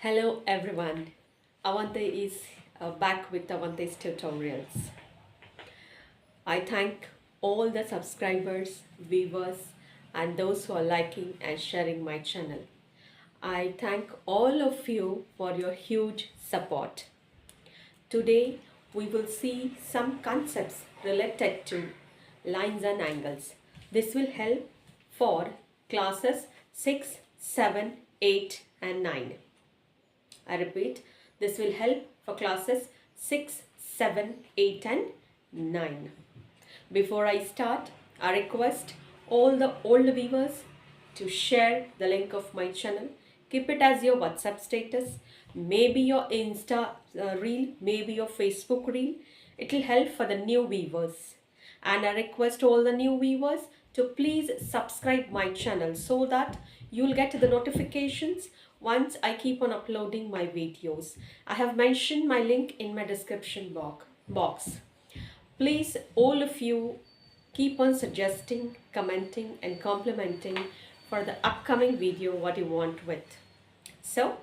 Hello everyone, Avante is back with Avante's tutorials. I thank all the subscribers, viewers and those who are liking and sharing my channel. I thank all of you for your huge support. Today we will see some concepts related to lines and angles. This will help for classes 6, 7, 8 and 9. I repeat, this will help for classes 6, 7, 8 and 9. Before I start, I request all the old viewers to share the link of my channel. Keep it as your WhatsApp status, maybe your Insta reel, maybe your Facebook reel. It will help for the new viewers. And I request all the new viewers to please subscribe my channel so that you'll get the notifications once I keep on uploading my videos. I have mentioned my link in my description box. Please, all of you, keep on suggesting, commenting and complimenting for the upcoming video what you want with. So,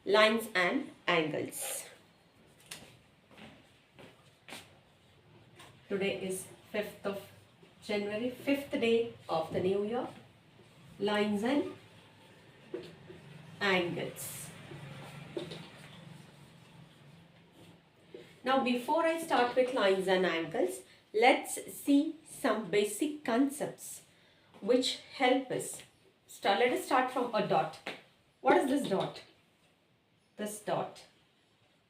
lines and angles. Today is 5th of January, 5th day of the new year. Lines and angles. Now before I start with lines and angles, let's see some basic concepts which help us. Let us start from a dot. What is this dot? This dot.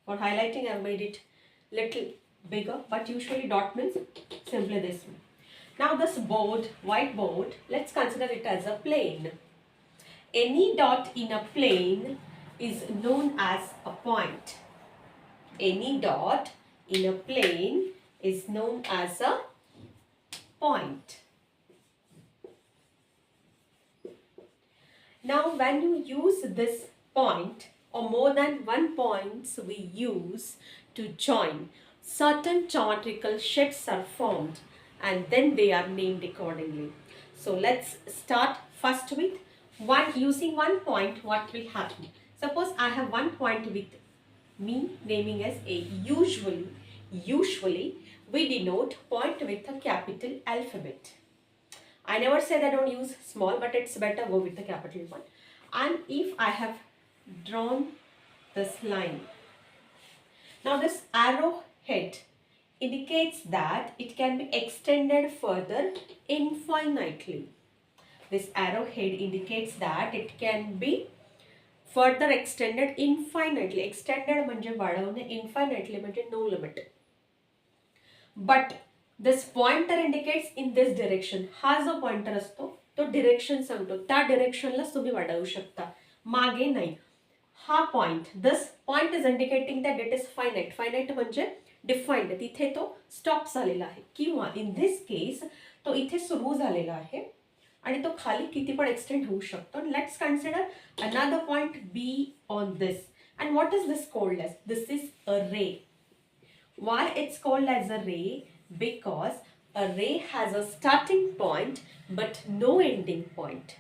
For highlighting I have made it little bigger, but usually dot means simply this one. Now this board, whiteboard, let's consider it as a plane. Any dot in a plane is known as a point. Any dot in a plane is known as a point. Now when you use this point or more than one points we use to join, certain geometrical shapes are formed and then they are named accordingly. So let's start first with using one point. What will happen? Suppose I have one point with me naming as A. Usually we denote point with a capital alphabet. I never say that don't use small, but it's better go with the capital one. And if I have drawn this line, now this arrow head indicates that it can be extended further infinitely. This arrow head indicates that it can be further extended infinitely. Extended म्हणजे वाढवणे, infinitely म्हणजे no limit. But this pointer indicates in this direction. हा जो pointer असतो तो direction सांगतो. त्या directionला तुम्ही वाढवू शकता. मागे नाही. हा point, this point is indicating that it is finite. Finite म्हणजे defined. तिथे तो stop झालेला आहे. किंवा in this case तो इथे सुरू झालेला आहे. आणि तो खाली किती पण एक्सटेंड होऊ शकतो. Let's consider another point B on this. And what is this called as? This is a ray. Why it's called as a ray? Because a ray has a starting point but no ending point.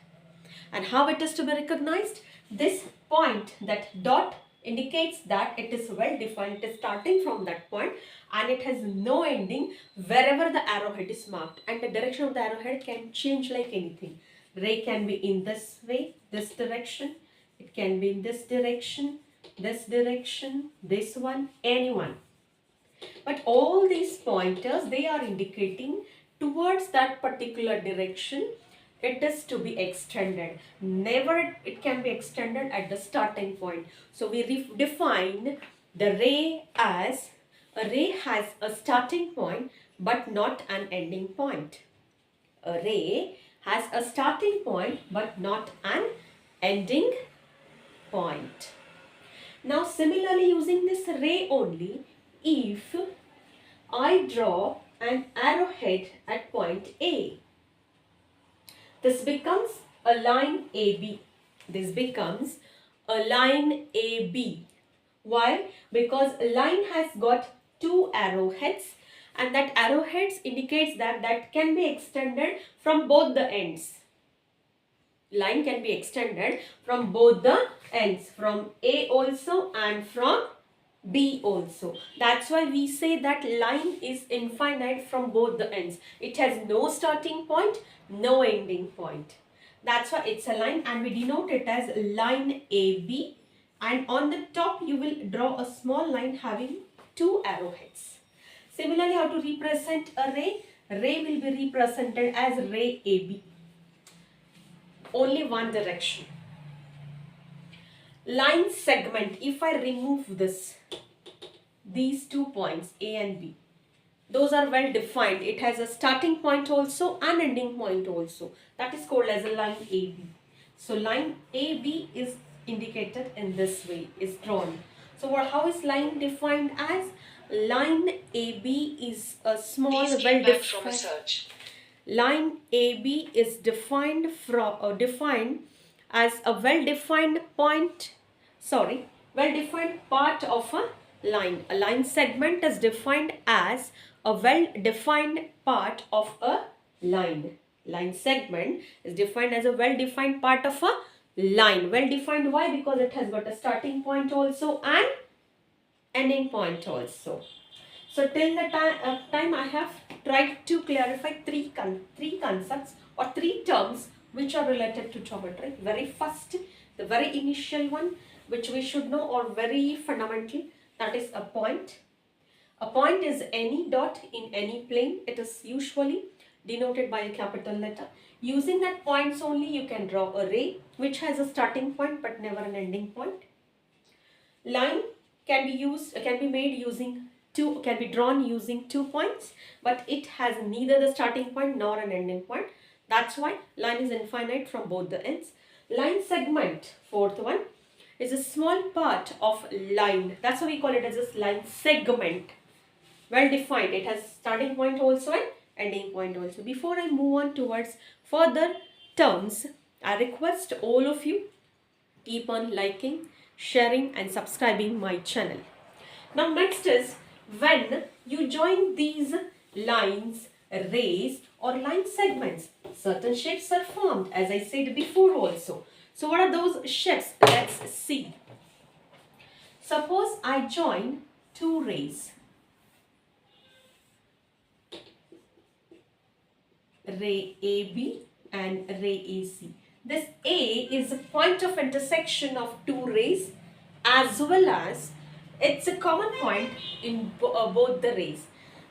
And how it is to be recognized? This point, that dot, indicates that it is well defined. It is starting from that point and it has no ending wherever the arrowhead is marked, and the direction of the arrowhead can change like anything. Ray can be in this way, this direction. It can be in this direction, this one, anyone. But all these pointers, they are indicating towards that particular direction. It is to be extended. Never it can be extended at the starting point. So we define the ray as a ray has a starting point but not an ending point. A ray has a starting point but not an ending point. Now similarly, using this ray only, if I draw an arrowhead at point A, this becomes a line AB. This becomes a line AB. Why? Because a line has got two arrowheads, and that arrowheads indicates that that can be extended from both the ends. line can be extended from both the ends, from A also and from B also. That's why we say that line is infinite from both the ends. It has no starting point, no ending point. That's why it's a line, and we denote it as line AB. And on the top you will draw a small line having two arrowheads. Similarly, how to represent a ray? Ray will be represented as ray AB. Only one direction. Line segment, if I remove these 2 points A and B, those are well defined. It has a starting point also and ending point also. That is called as a line AB. So line AB is indicated in this way, is drawn. So how is line defined as? Line AB is a small well-defined. Line AB is defined as a well-defined point. Well-defined part of a line. A line segment is defined as a well-defined part of a line. Line segment is defined as a well-defined part of a line. Well-defined, why? Because it has got a starting point also and ending point also. So till the time I have tried to clarify three concepts or three terms which are related to geometry. Very first, the very initial one which we should know, or very fundamental, that is a point. A point is any dot in any plane. It is usually denoted by a capital letter. Using that points only you can draw a ray which has a starting point but never an ending point. Line can be drawn using 2 points, but it has neither the starting point nor an ending point. That's why line is infinite from both the ends. Line segment, fourth one, is a small part of line. That's why we call it as a line segment. Well defined. It has starting point also and ending point also. Before I move on towards further terms, I request all of you keep on liking, sharing and subscribing my channel. Now next is, when you join these lines, rays or line segments, certain shapes are formed, as I said before also. So what are those shapes? Let's see. Suppose I join two rays, ray AB and ray AC. This A is a point of intersection of two rays, as well as it's a common point in both the rays.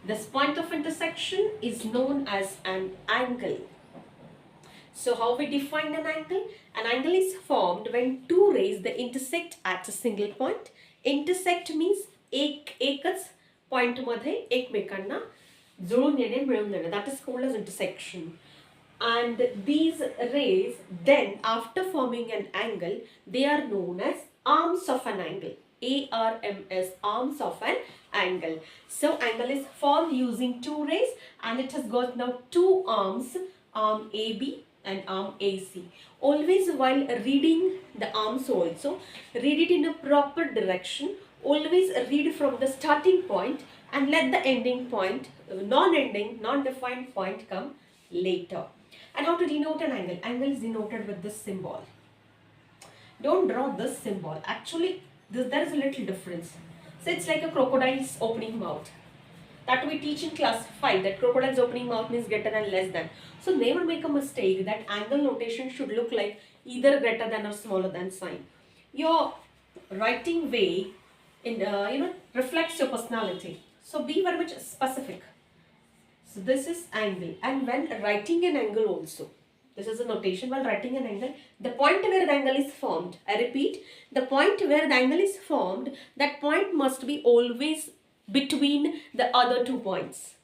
This point of intersection is known as an angle. So how we define an angle? An angle is formed when two rays they intersect at a single point. Intersect means एकच point मध्ये एकमेकांना जुळून येणे, मिळून येणे. That is called as intersection. And these rays then, after forming an angle, they are known as arms of an angle. ARMS, arms of an angle. So angle is formed using two rays and it has got now two arms, arm AB and arm AC. Always while reading the arms also, read it in a proper direction. Always read from the starting point and let the ending point, non-ending, non-defined point come later. And how to denote an angle? Angle is denoted with this symbol. Don't draw this symbol. Actually, there is a little difference. So it's like a crocodile's opening mouth. That we teach in class 5, that crocodile's opening mouth means greater than, less than. So never make a mistake that angle notation should look like either greater than or smaller than sign. Your writing way reflects your personality. So be very much specific. So this is angle, and when writing an angle also, this is a notation while writing an angle, the point where the angle is formed, I repeat, the point where the angle is formed, that point must be always between the other 2 points.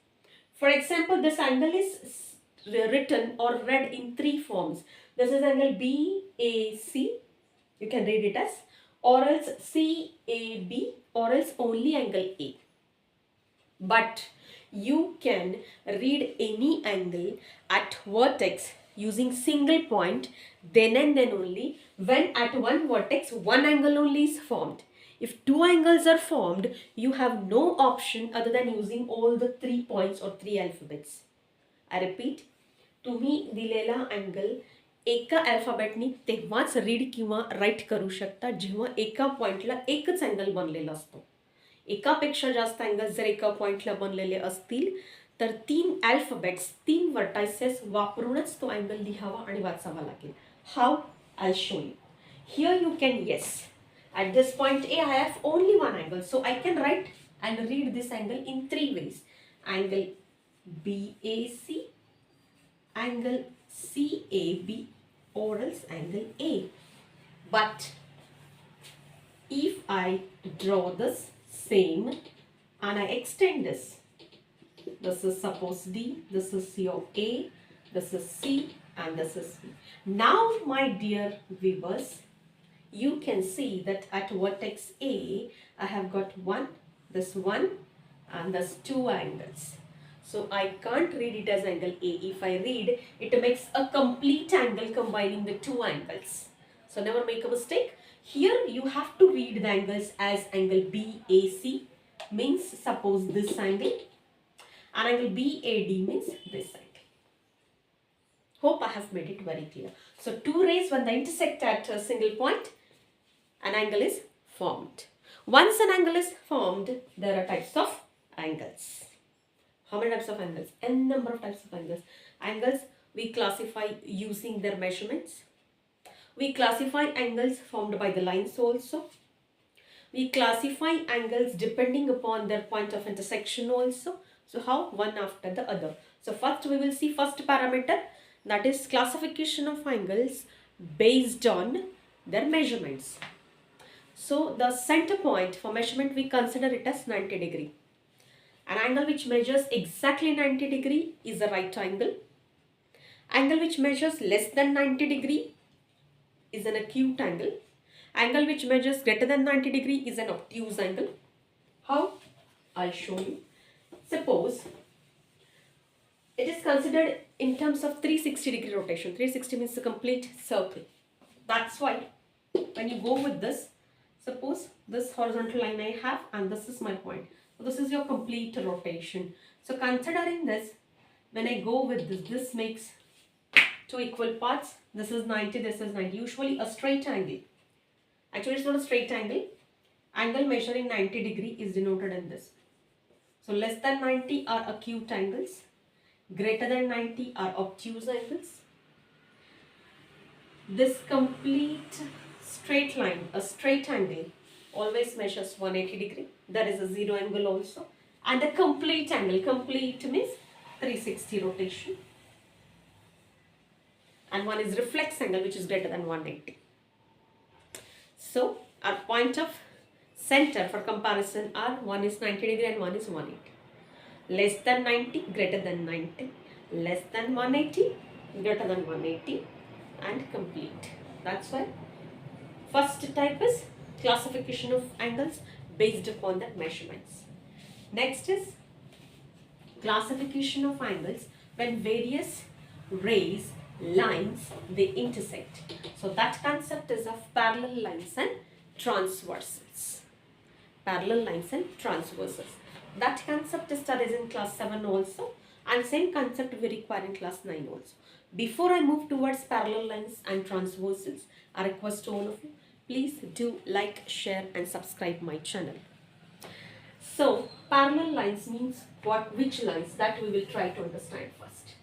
For example, this angle is written or read in 3 forms. This is angle BAC, you can read it as, or else CAB, or else only angle A. But you can read any angle at vertex using single point, then and then only when at one vertex one angle only is formed. If 2 angles are formed, you have no option other than using all the 3 points or 3 alphabets. I repeat, तुम्ही दिलेला angle एका अल्फाबेटनी तेव्हाच read किंवा right करू शकता जेव्हा एका पॉईंटला एकच अँगल बनलेला असतो. एकापेक्षा जास्त अँगल्स जर एका पॉईंटला बनलेले असतील तर 3 अल्फाबेट्स 3 वर्टायसेस वापरूनच तो अँगल लिहावा आणि वाचावा लागेल. How? I show you. Here you can yes. At this point A, I have only one angle. So I can write and read this angle in 3 ways. Angle BAC, angle CAB, or else angle A. But if I draw this same and I extend this is suppose D, this is your A, this is C, and this is B. Now, my dear viewers, you can see that at vertex A, I have got one, and this 2 angles. So I can't read it as angle A. If I read, it makes a complete angle combining the 2 angles. So never make a mistake. Here you have to read the angles as angle BAC means suppose this angle, and angle BAD means this angle. Hope I have made it very clear. So 2 rays when they intersect at a single point, an angle is formed. Once an angle is formed, there are types of angles. How many types of angles? N number of types of angles. Angles we classify using their measurements. We classify angles formed by the lines also. We classify angles depending upon their point of intersection also. So how? One after the other. So first we will see first parameter, that is classification of angles based on their measurements. So the center point for measurement we consider it as 90 degree. An angle which measures exactly 90 degree is a right angle. Angle which measures less than 90 degree is an acute angle. Angle which measures greater than 90 degree is an obtuse angle. How? I'll show you. Suppose it is considered in terms of 360 degree rotation. 360 means a complete circle. That's why when you go with this, suppose this horizontal line I have and this is my point. So this is your complete rotation. So considering this, when I go with this, this makes 2 equal parts. This is 90, this is 90. Usually a straight angle. Actually it's not a straight angle. Angle measuring 90 degree is denoted in this. So less than 90 are acute angles. Greater than 90 are obtuse angles. This complete straight line, a straight angle, always measures 180 degree. There is a 0 angle also. And a complete angle, complete means 360 rotation. And one is reflex angle which is greater than 180. So our point of center for comparison are one is 90 degree and one is 180. Less than 90, greater than 90. Less than 180, greater than 180, and complete. That's why first type is classification of angles based upon the measurements. Next is classification of angles when various rays, lines, they intersect. So that concept is of parallel lines and transversals. Parallel lines and transversals. That concept is studied in class 7 also, and same concept we require in class 9 also. Before I move towards parallel lines and transversals, I request all of you, please do like, share and subscribe my channel. So parallel lines means what? Which lines? That we will try to understand first.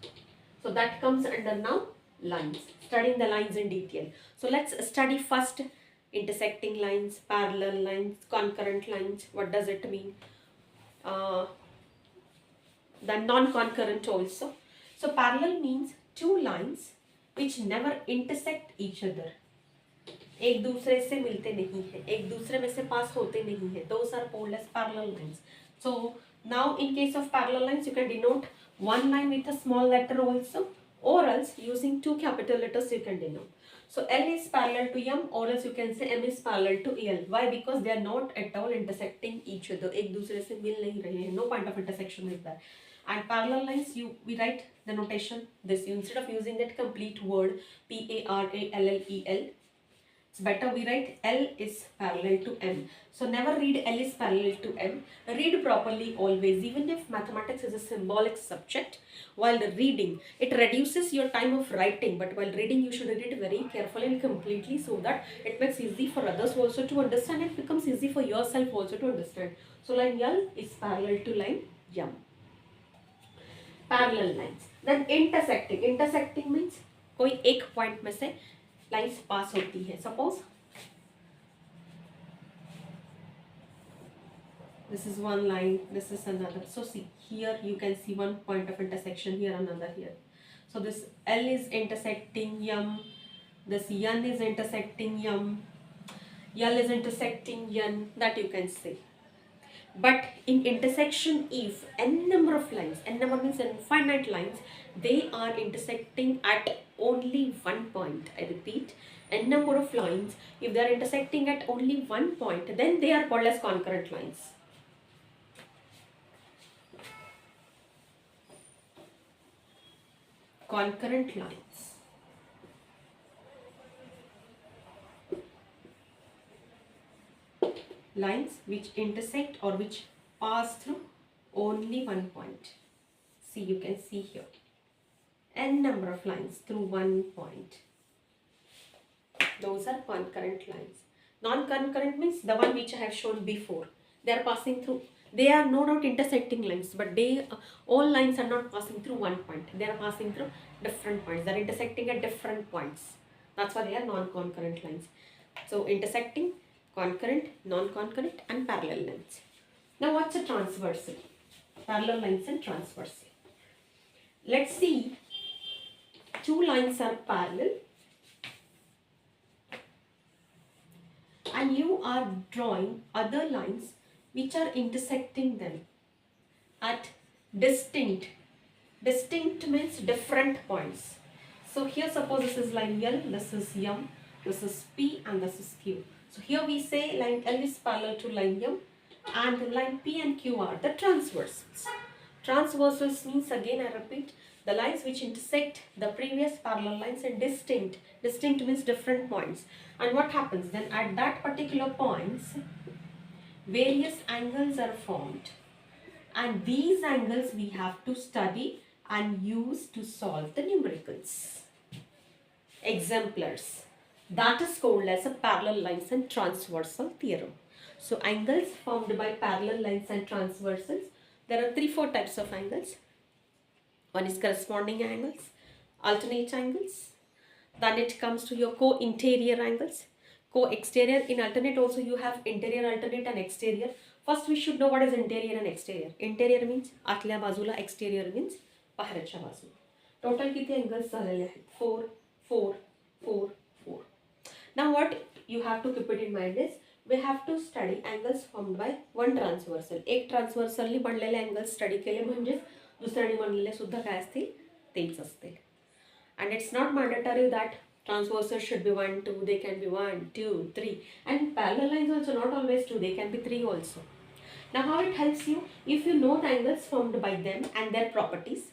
So that comes under now lines, studying the lines in detail. So let's study first intersecting lines, parallel lines, concurrent lines. What does it mean? The non-concurrent also. So parallel means 2 lines which never intersect each other. एक दूसरे से मिलते नहीं है, एक दूसरे में से पास होते नहीं है. Those are called as parallel lines. So now in case of parallel lines, you can denote one line with a small letter also, or else using 2 capital letters you can denote. So L is parallel to M, or else you can say M is parallel to L. Why? Because they are not at all intersecting each other. एक दूसरे से मिल नहीं रहे हैं. No point of intersection is there. And parallel lines, we write the notation this. Instead of using that complete word PARALLEL, It's better we write L is parallel to M. So never read L is parallel to M. Read properly always. Even if mathematics is a symbolic subject, while reading, it reduces your time of writing. But while reading, you should read it very carefully and completely so that it makes easy for others also to understand. It becomes easy for yourself also to understand. So line L is parallel to line M. Parallel lines. Then intersecting. Intersecting means कोई एक point में से lines pass होती है. Suppose this is one line, this is another. So see, here you can see one point of intersection, here another here. So this L is intersecting M, this N is intersecting M, L is intersecting N, that you can see. But in intersection, if n number of lines, n number means infinite lines, they are intersecting at only one point. I repeat, n number of lines, if they are intersecting at only one point, then they are called as concurrent lines. Concurrent lines. Lines which intersect or which pass through only one point. See, you can see here n number of lines through one point. Those are concurrent lines. Non-concurrent means the one which I have shown before. They are passing through. They are no doubt intersecting lines, but all lines are not passing through one point. They are passing through different points. They are intersecting at different points. That's why they are non-concurrent lines. So intersecting, concurrent, non-concurrent and parallel lines. Now what's a transversal? Parallel lines and transversal. Let's see, two lines are parallel and you are drawing other lines which are intersecting them at distinct means different points. So here suppose this is line L, this is M, this is P and this is Q. So here we say line L is parallel to line M and line P and Q are the transversals. Transversals means, again I repeat, the lines which intersect the previous parallel lines and distinct. Distinct means different points. And what happens then? At that particular points, various angles are formed. And these angles we have to study and use to solve the numericals. Exemplars. That is called as a parallel lines and transversal theorem. So angles formed by parallel lines and transversals. There are 3-4 types of angles. One is corresponding angles, alternate angles. Then it comes to your co-interior angles, co-exterior. In alternate also you have interior, alternate and exterior. First we should know what is interior and exterior. Interior means आतल्या बाजूला, exterior means बाहेरच्या बाजूला. Total किती angles झालेले आहेत? 4, 4, 4, 4. Now what you have to keep it in mind is we have to study angles formed by one transversal. एक transversalनी बनलेले angles study केले म्हणजे दुसऱ्याने बनलेले सुद्धा काय असतील? तेच असतील. And it's not mandatory that transversals should be 1, 2. They can be 1, 2, 3. And parallel lines also not always 2. They can be 3 also. Now how it helps you? If you know the angles formed by them and their properties,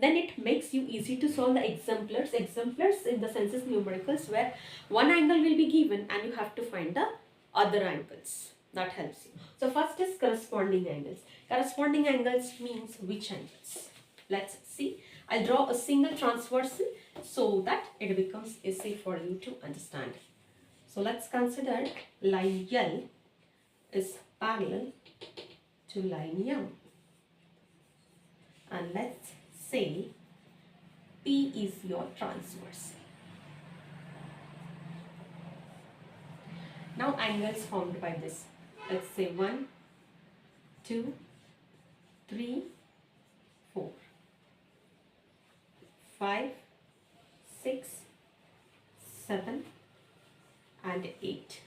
then it makes you easy to solve the exemplars. Exemplars in the sense is numericals where one angle will be given and you have to find the other angles. That helps you. So first is corresponding angles. Corresponding angles means which angles? Let's see. I'll draw a single transversal so that it becomes easy for you to understand. So let's consider line L is parallel to line M. And let's say P is your transversal. Now angles formed by this. Let's say 1, 2, 3, 4, 5, 6, 7 and 8.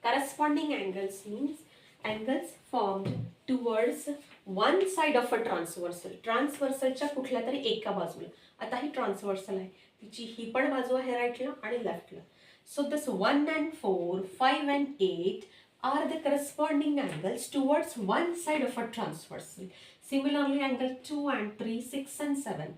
Corresponding angles means angles formed towards one side of a transversal. Transversalच्या कुठल्या तरी एका बाजूला. आता ही transversal आहे. तिची ही पण बाजू आहे राईटला आणि लेफ्टला. So this 1 and 4, 5 and 8 are the corresponding angles towards one side of a transversal. Similarly, angle 2 and 3, 6 and 7,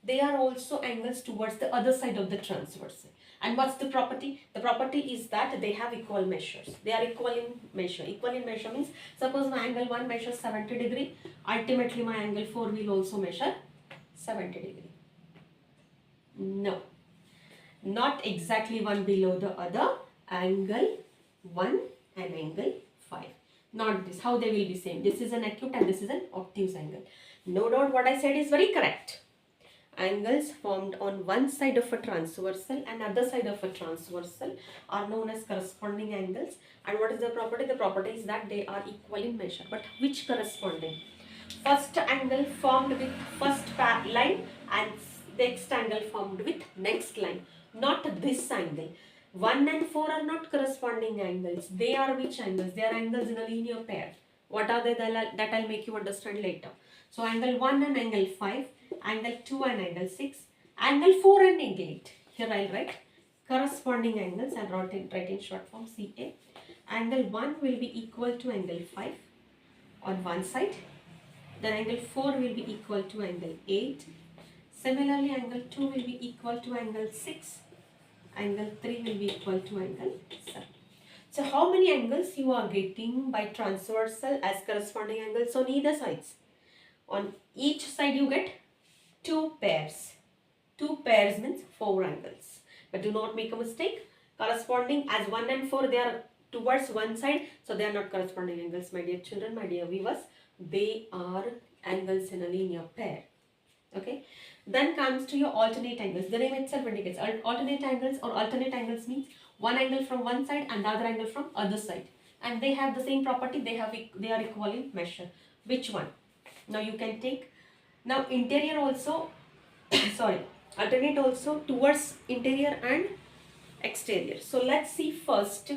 they are also angles towards the other side of the transversal. And what's the property? The property is that they have equal measures. They are equal in measure. Equal in measure means, suppose my angle 1 measures 70 degree, ultimately my angle 4 will also measure 70 degree. No, not exactly one below the other. Angle 1 and angle 5. Not this. How they will be same? This is an acute and this is an obtuse angle. No doubt what I said is very correct. Angles formed on one side of a transversal and other side of a transversal are known as corresponding angles. And what is the property? The property is that they are equal in measure. But which corresponding? First angle formed with first line and next angle formed with next line. Not this angle. 1 and 4 are not corresponding angles. They are which angles? They are angles in a linear pair. What are they? That I'll make you understand later. So angle 1 and angle 5, angle 2 and angle 6, angle 4 and angle 8. Here I'll write corresponding angles and write in short form CA. Angle 1 will be equal to angle 5 on one side. Then angle 4 will be equal to angle 8. Similarly, angle 2 will be equal to angle 6. Angle 3 will be equal to angle 7. So how many angles you are getting by transversal as corresponding angles on either sides? On each side you get 2 pairs. 2 pairs means 4 angles. But do not make a mistake. Corresponding as 1 and 4 they are towards one side. So they are not corresponding angles, my dear children, my dear viewers. They are angles in a linear pair. Okay. Then comes to your alternate angles. The name itself indicates alternate angles, or alternate angles means one angle from one side and the other angle from other side. And they have the same property. They are equal in measure. Which one? Now you can take, now interior also, sorry, alternate also towards interior and exterior. So let's see first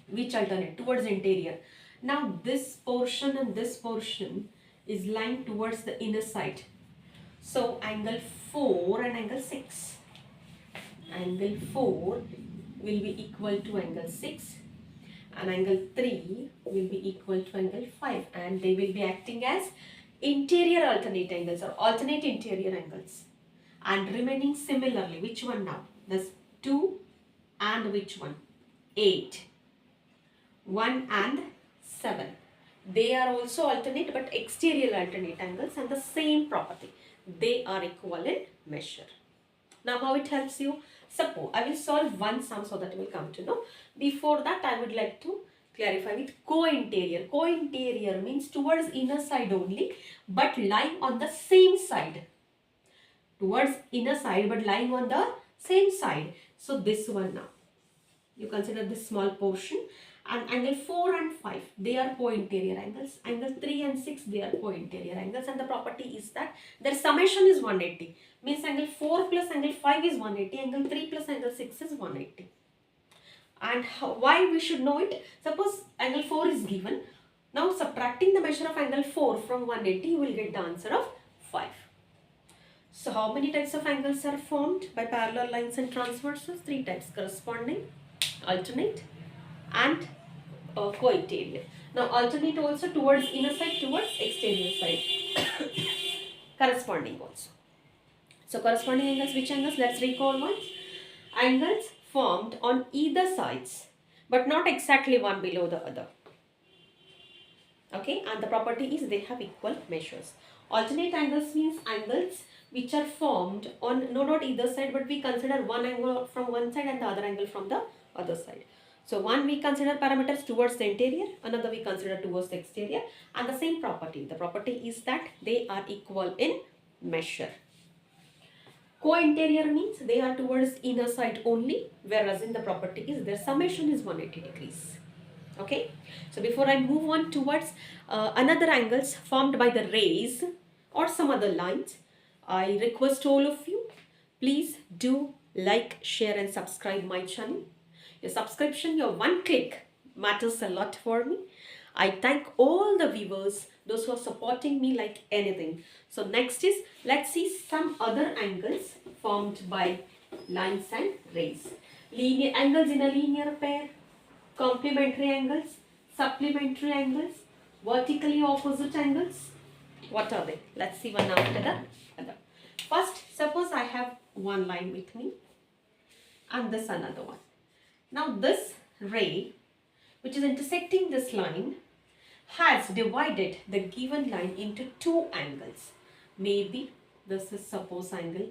which alternate towards interior. Now this portion and this portion is lying towards the inner side. So angle 4 and angle 6. Angle 4 will be equal to angle 6 and angle 3 will be equal to angle 5, and they will be acting as interior alternate angles or alternate interior angles. And remaining similarly, which one now? This 2 and which one? 8. 1 and 7. They are also alternate but exterior alternate angles and the same property. They are equal in measure. Now how it helps you? Suppose I will solve one sum so that you will come to know. Before that I would like to clarify with co-interior. Co-interior means towards inner side only but lying on the same side. Towards inner side but lying on the same side. So this one now. You consider this small portion. And angle 4 and 5, they are co-interior angles. Angle 3 and 6, they are co-interior angles. And the property is that their summation is 180. Means angle 4 plus angle 5 is 180. Angle 3 plus angle 6 is 180. And why we should know it? Suppose angle 4 is given. Now subtracting the measure of angle 4 from 180, you will get the answer of 5. So how many types of angles are formed by parallel lines and transversals? 3 types: corresponding, alternate, and co-interior. Now alternate also towards inner side, towards exterior side. Corresponding also. So corresponding angles, which angles? Let's recall once. Angles formed on either sides but not exactly one below the other. Okay, and the property is they have equal measures. Alternate angles means angles which are formed on not either side, but we consider one angle from one side and the other angle from the other side. So one we consider parameters towards the interior, another we consider towards the exterior, and the same property. The property is that they are equal in measure. Co-interior means they are towards inner side only, whereas in the property is their summation is 180 degrees. Okay. So before I move on towards another angles formed by the rays or some other lines, I request all of you, please do like, share and subscribe my channel. Your subscription, your one click matters a lot for me. I thank all the viewers, those who are supporting me like anything. So next is, let's see some other angles formed by lines and rays. Linear angles in a linear pair, complementary angles, supplementary angles, vertically opposite angles. What are they? Let's see one after the other. First, suppose I have one line with me. and this another one. Now this ray, which is intersecting this line, has divided the given line into two angles. Maybe this is suppose angle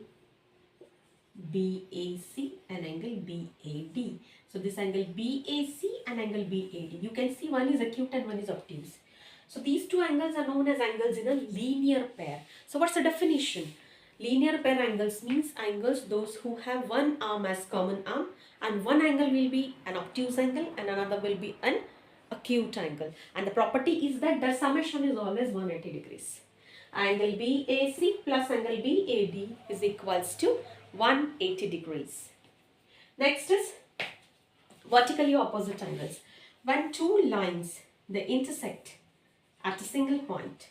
BAC and angle BAD. So this angle BAC and angle BAD. You can see one is acute and one is obtuse. So these two angles are known as angles in a linear pair. So what's the definition? Linear pair angles means angles those who have one arm as common arm, and one angle will be an obtuse angle and another will be an acute angle. And the property is that their summation is always 180 degrees. Angle BAC plus angle BAD is equals to 180 degrees. Next is vertically opposite angles. When two lines they intersect at a single point.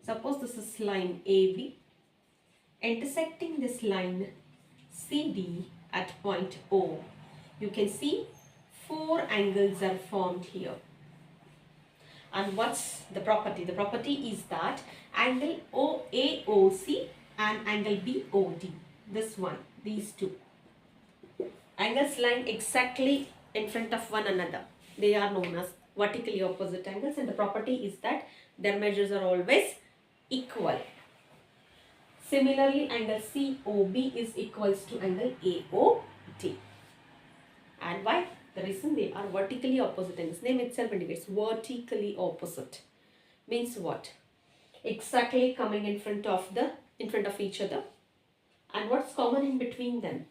Suppose this is line AB intersecting this line CD at point O. You can see four angles are formed here. And what's the property? The property is that angle AOC and angle BOD, this one, these two angles lying exactly in front of one another, they are known as vertically opposite angles, and the property is that their measures are always equal. Similarly, angle COB is equals to angle AOD. And why? The reason they are vertically opposite angles. Name itself indicates vertically opposite. Means what? Exactly coming in front of each other. And what's common in between them?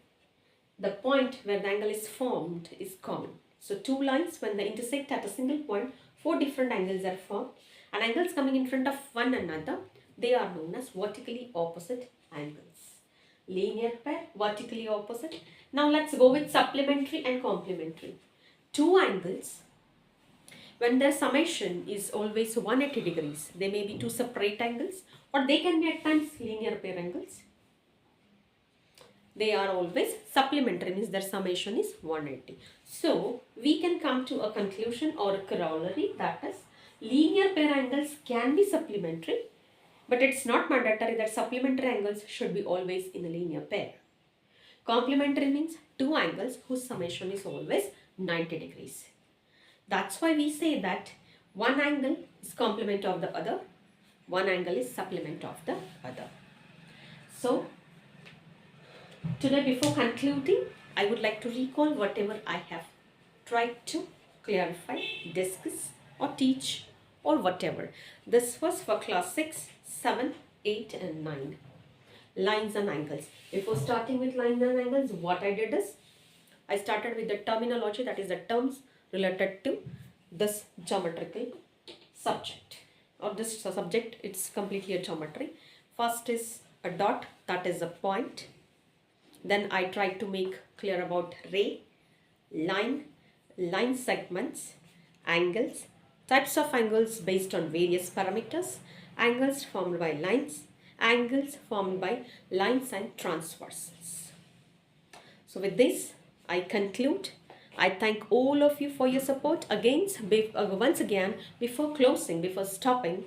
The point where the angle is formed is common. So two lines, when they intersect at a single point, four different angles are formed. And angles coming in front of one another, they are known as vertically opposite angles. Linear pair, vertically opposite. Now let's go with supplementary and complementary. Two angles, when their summation is always 180 degrees, they may be two separate angles or they can be at times linear pair angles. They are always supplementary, means their summation is 180. So we can come to a conclusion or a corollary, that is linear pair angles can be supplementary, but it's not mandatory that supplementary angles should be always in a linear pair. Complementary means two angles whose summation is always 90 degrees. That's why we say that one angle is complement of the other, one angle is supplement of the other. So today, before concluding, I would like to recall whatever I have tried to clarify, discuss or teach or whatever. This was for class 6, 7, 8 and 9. Lines and angles. Before starting with lines and angles, what I did is, I started with the terminology, that is the terms related to this geometrical subject. Or this subject, it's completely a geometry. First is a dot, that is a point. Then I tried to make clear about ray, line, line segments, angles, types of angles based on various parameters, angles formed by lines, angles formed by lines and transversals. So with this, I conclude. I thank all of you for your support. Once again, before closing, before stopping,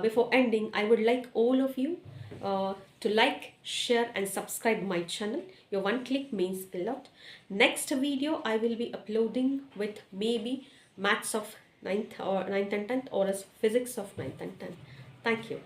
before ending, I would like all of you to like, share and subscribe my channel. Your one click means a lot. Next video I will be uploading with maybe maths of 9th and 10th or as physics of 9th and 10th. Thank you.